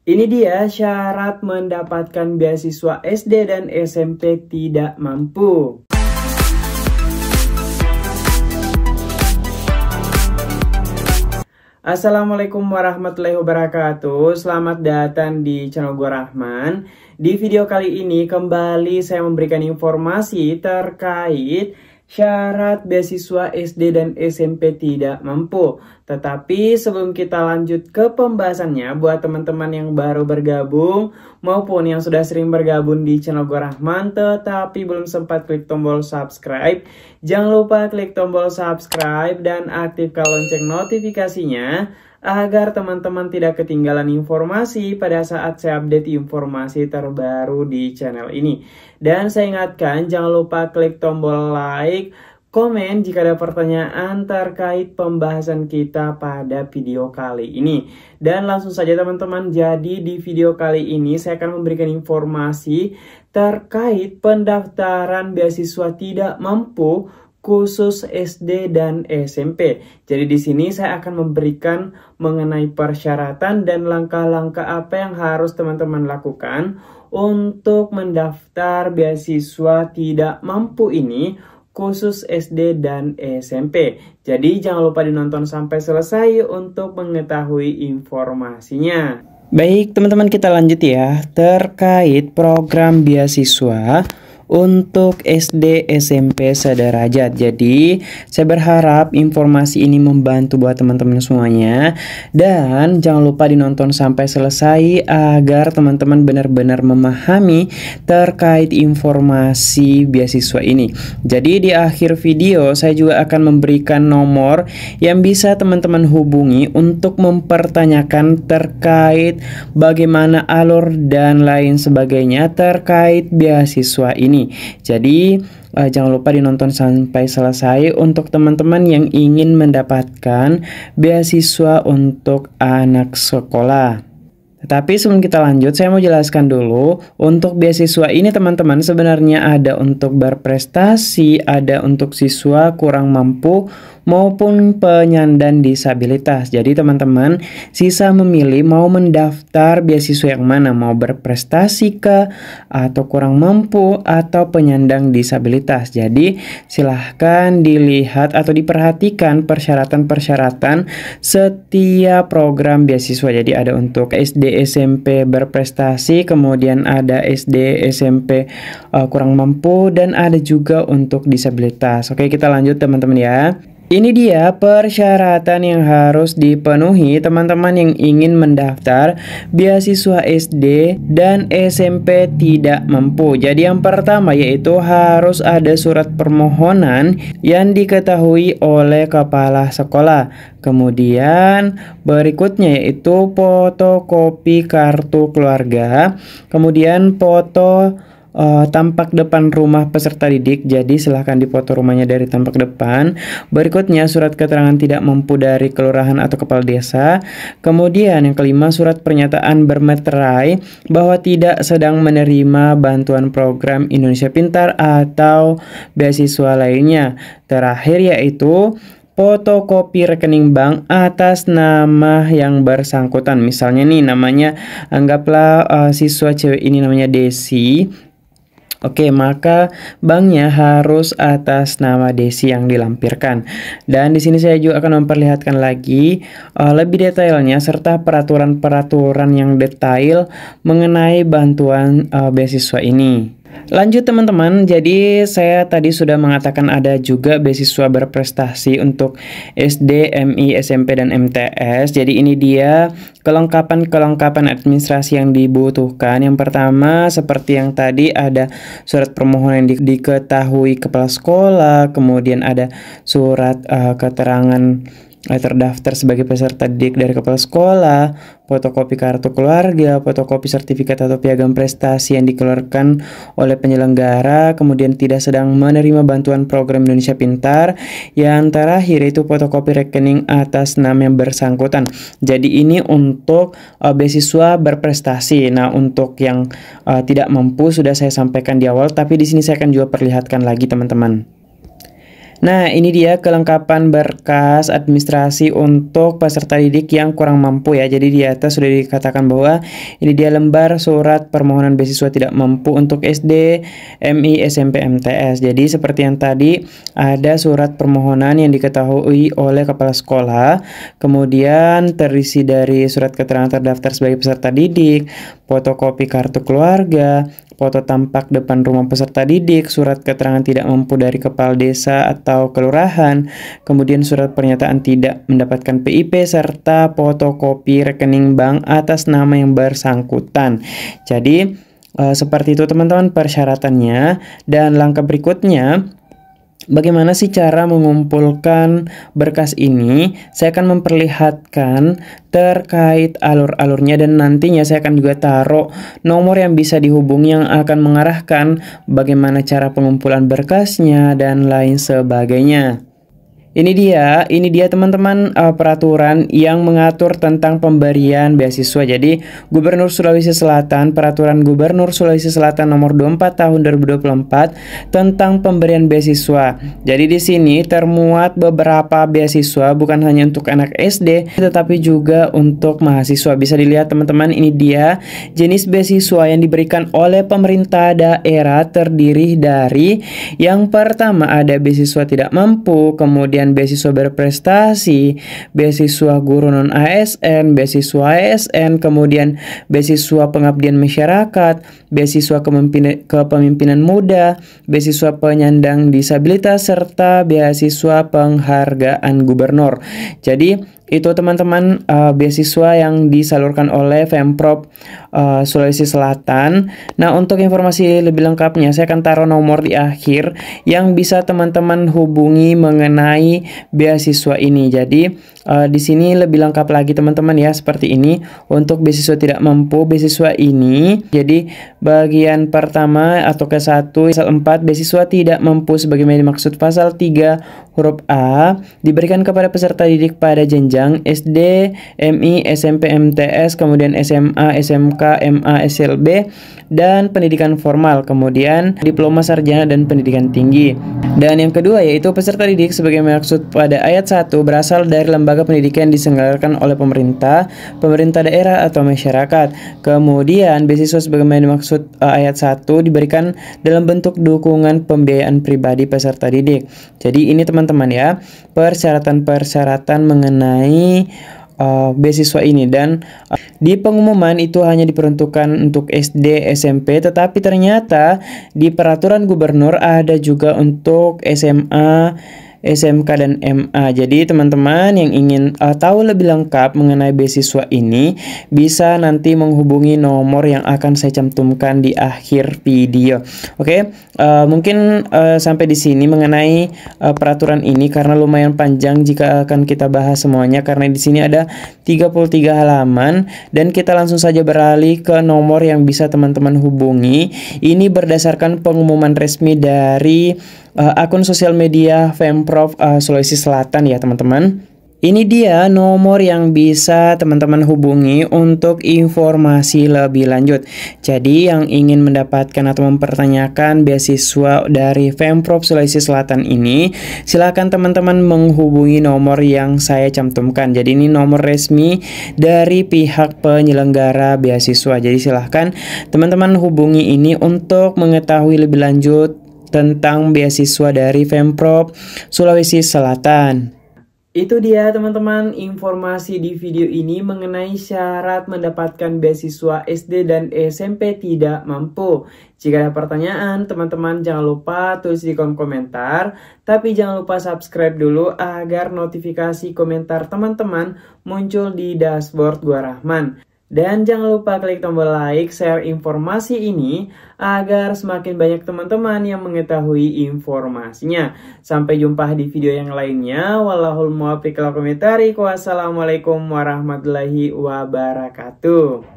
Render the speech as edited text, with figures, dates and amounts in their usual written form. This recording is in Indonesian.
Ini dia syarat mendapatkan beasiswa SD dan SMP tidak mampu. Assalamualaikum warahmatullahi wabarakatuh. Selamat datang di channel gua Rahman. Di video kali ini kembali saya memberikan informasi terkait syarat beasiswa SD dan SMP tidak mampu. Tetapi sebelum kita lanjut ke pembahasannya, buat teman-teman yang baru bergabung maupun yang sudah sering bergabung di channel gua Rahman tetapi belum sempat klik tombol subscribe, jangan lupa klik tombol subscribe dan aktifkan lonceng notifikasinya agar teman-teman tidak ketinggalan informasi pada saat saya update informasi terbaru di channel ini. Dan saya ingatkan, jangan lupa klik tombol like, komen jika ada pertanyaan terkait pembahasan kita pada video kali ini. Dan langsung saja teman-teman, jadi di video kali ini saya akan memberikan informasi terkait pendaftaran beasiswa tidak mampu khusus SD dan SMP. Jadi di sini saya akan memberikan mengenai persyaratan dan langkah-langkah apa yang harus teman-teman lakukan untuk mendaftar beasiswa tidak mampu ini khusus SD dan SMP. Jadi jangan lupa dinonton sampai selesai untuk mengetahui informasinya. Baik teman-teman, kita lanjut ya terkait program beasiswa untuk SD SMP sederajat. Jadi saya berharap informasi ini membantu buat teman-teman semuanya. Dan jangan lupa dinonton sampai selesai agar teman-teman benar-benar memahami terkait informasi beasiswa ini. Jadi di akhir video saya juga akan memberikan nomor yang bisa teman-teman hubungi untuk mempertanyakan terkait bagaimana alur dan lain sebagainya terkait beasiswa ini. Jadi jangan lupa dinonton sampai selesai untuk teman-teman yang ingin mendapatkan beasiswa untuk anak sekolah. Tapi sebelum kita lanjut, saya mau jelaskan dulu untuk beasiswa ini teman-teman sebenarnya ada untuk berprestasi, ada untuk siswa kurang mampu maupun penyandang disabilitas. Jadi teman-teman sisa memilih mau mendaftar beasiswa yang mana, mau berprestasi kah, atau kurang mampu, atau penyandang disabilitas. Jadi silahkan dilihat atau diperhatikan persyaratan-persyaratan setiap program beasiswa. Jadi ada untuk SD SMP berprestasi, kemudian ada SD SMP kurang mampu, dan ada juga untuk disabilitas. Oke, kita lanjut teman-teman ya. Ini dia persyaratan yang harus dipenuhi teman-teman yang ingin mendaftar beasiswa SD dan SMP tidak mampu. Jadi yang pertama yaitu harus ada surat permohonan yang diketahui oleh kepala sekolah. Kemudian berikutnya yaitu fotokopi kartu keluarga. Kemudian foto tampak depan rumah peserta didik, jadi silahkan dipoto rumahnya dari tampak depan. Berikutnya surat keterangan tidak mampu dari kelurahan atau kepala desa. Kemudian yang kelima surat pernyataan bermeterai bahwa tidak sedang menerima bantuan program Indonesia Pintar atau beasiswa lainnya. Terakhir yaitu fotokopi rekening bank atas nama yang bersangkutan. Misalnya nih namanya, anggaplah siswa cewek ini namanya Desi. Oke, maka banknya harus atas nama Desi yang dilampirkan. Dan di sini saya juga akan memperlihatkan lagi lebih detailnya serta peraturan-peraturan yang detail mengenai bantuan beasiswa ini. Lanjut teman-teman, jadi saya tadi sudah mengatakan ada juga beasiswa berprestasi untuk SD, MI, SMP, dan MTS. Jadi ini dia kelengkapan administrasi yang dibutuhkan. Yang pertama seperti yang tadi ada surat permohonan yang diketahui kepala sekolah, kemudian ada surat keterangan terdaftar sebagai peserta didik dari kepala sekolah, fotokopi kartu keluarga, fotokopi sertifikat atau piagam prestasi yang dikeluarkan oleh penyelenggara, kemudian tidak sedang menerima bantuan program Indonesia Pintar. Yang terakhir itu fotokopi rekening atas nama yang bersangkutan. Jadi ini untuk beasiswa berprestasi. Nah, untuk yang tidak mampu sudah saya sampaikan di awal, tapi di sini saya akan juga perlihatkan lagi teman-teman. Nah, ini dia kelengkapan berkas administrasi untuk peserta didik yang kurang mampu ya. Jadi di atas sudah dikatakan bahwa ini dia lembar surat permohonan beasiswa tidak mampu untuk SD, MI, SMP, MTS. Jadi seperti yang tadi ada surat permohonan yang diketahui oleh kepala sekolah, kemudian terisi dari surat keterangan terdaftar sebagai peserta didik, fotokopi kartu keluarga, foto tampak depan rumah peserta didik, surat keterangan tidak mampu dari kepala desa atau kelurahan, kemudian surat pernyataan tidak mendapatkan PIP, serta fotokopi rekening bank atas nama yang bersangkutan. Jadi, seperti itu teman-teman persyaratannya. Dan langkah berikutnya, bagaimana sih cara mengumpulkan berkas ini? Saya akan memperlihatkan terkait alur-alurnya dan nantinya saya akan juga taruh nomor yang bisa dihubungi yang akan mengarahkan bagaimana cara pengumpulan berkasnya dan lain sebagainya. Ini dia teman-teman peraturan yang mengatur tentang pemberian beasiswa. Jadi Gubernur Sulawesi Selatan, Peraturan Gubernur Sulawesi Selatan nomor 24 tahun 2024 tentang pemberian beasiswa. Jadi di sini termuat beberapa beasiswa bukan hanya untuk anak SD tetapi juga untuk mahasiswa. Bisa dilihat teman-teman, ini dia jenis beasiswa yang diberikan oleh pemerintah daerah terdiri dari yang pertama ada beasiswa tidak mampu, kemudian beasiswa berprestasi, beasiswa guru non ASN, beasiswa ASN, kemudian beasiswa pengabdian masyarakat, beasiswa kepemimpinan muda, beasiswa penyandang disabilitas, serta beasiswa penghargaan gubernur. Jadi itu teman-teman beasiswa yang disalurkan oleh Pemprov Sulawesi Selatan. Nah, untuk informasi lebih lengkapnya saya akan taruh nomor di akhir yang bisa teman-teman hubungi mengenai beasiswa ini. Jadi di sini lebih lengkap lagi teman-teman ya, seperti ini. Untuk beasiswa tidak mampu, beasiswa ini jadi bagian pertama atau ke-1 pasal 4 beasiswa tidak mampu sebagaimana dimaksud pasal 3 huruf A diberikan kepada peserta didik pada jenjang SD, MI, SMP, MTS, kemudian SMA, SMK, MA, SLB, dan pendidikan formal, kemudian diploma sarjana dan pendidikan tinggi. Dan yang kedua yaitu peserta didik sebagai maksud pada ayat 1 berasal dari lembaga pendidikan yang diselenggarakan oleh pemerintah, pemerintah daerah atau masyarakat. Kemudian beasiswa sebagaimana dimaksud ayat 1 diberikan dalam bentuk dukungan pembiayaan pribadi peserta didik. Jadi ini teman-teman ya, persyaratan-persyaratan mengenai beasiswa ini. Dan di pengumuman itu hanya diperuntukkan untuk SD, SMP, tetapi ternyata di peraturan gubernur ada juga untuk SMA, SMK, dan MA. Jadi teman-teman yang ingin tahu lebih lengkap mengenai beasiswa ini bisa nanti menghubungi nomor yang akan saya cantumkan di akhir video. Oke, mungkin sampai di sini mengenai peraturan ini karena lumayan panjang jika akan kita bahas semuanya, karena di sini ada 33 halaman dan kita langsung saja beralih ke nomor yang bisa teman-teman hubungi. Ini berdasarkan pengumuman resmi dari akun sosial media Pemprov Sulawesi Selatan ya teman-teman. Ini dia nomor yang bisa teman-teman hubungi untuk informasi lebih lanjut. Jadi yang ingin mendapatkan atau mempertanyakan beasiswa dari Pemprov Sulawesi Selatan ini, silakan teman-teman menghubungi nomor yang saya cantumkan. Jadi ini nomor resmi dari pihak penyelenggara beasiswa. Jadi silahkan teman-teman hubungi ini untuk mengetahui lebih lanjut tentang beasiswa dari Pemprov Sulawesi Selatan. Itu dia teman-teman informasi di video ini mengenai syarat mendapatkan beasiswa SD dan SMP tidak mampu. Jika ada pertanyaan, teman-teman jangan lupa tulis di kolom komentar. Tapi jangan lupa subscribe dulu agar notifikasi komentar teman-teman muncul di dashboard Gua Rahman. Dan jangan lupa klik tombol like, share informasi ini agar semakin banyak teman-teman yang mengetahui informasinya. Sampai jumpa di video yang lainnya. Wallahul muwaffiq ila aqwamit thoriq. Wassalamualaikum warahmatullahi wabarakatuh.